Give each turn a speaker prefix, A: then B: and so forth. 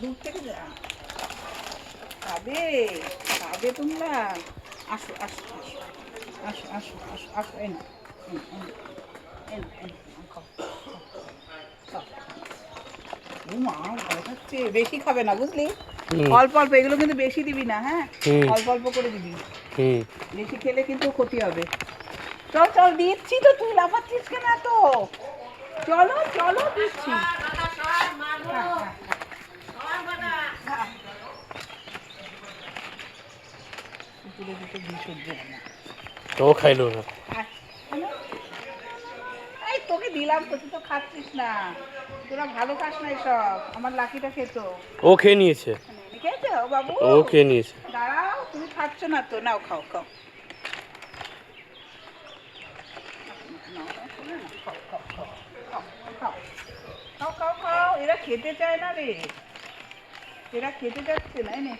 A: দূর থেকে যা খাবে, খাবে তোমরা। আসো আসো আসো আসো আসো আসো আসো, এনো এনো এনো এনো এনো, খাও খাও। ও মা, ভয় খাচ্ছে। বেশি খাবে না বুঝলি,
B: হুম
A: অল্প অল্প। এগুলো কিন্তু বেশি দিবি না, হ্যাঁ,
B: হুম
A: অল্প অল্প করে দিবি।
B: হুম।
A: বেশি খেলে কিন্তু ক্ষতি হবে। চল চল, দিচ্ছি তো, তুই লাফাচ্ছিস কেন এত? চলো চলো, দিচ্ছি। হ্যাঁ হ্যাঁ হ্যাঁ, কুকুরের দুটো বিষ সহ্য হয় না।
B: ও খাইলো না।
A: আয়, কেন? এই তোকে দিলাম তো, তুই তো খাচ্ছিস না। তোরা ভালো খাস না এসব। আমার লাকিটা খেত।
B: ও খেয়ে নিয়েছে।
A: খেয়েছো বাবু?
B: ও খেয়ে নিয়েছে।
A: দাঁড়াও, তুমি খাচ্ছ না তো, নাও খাও খাও। নাও, নাও, শোনো না, খাও খাও খাও খাও খাও খাও খাও খাও। এরা খেতে চায় না রে, এরা খেতে চাচ্ছে না। এনে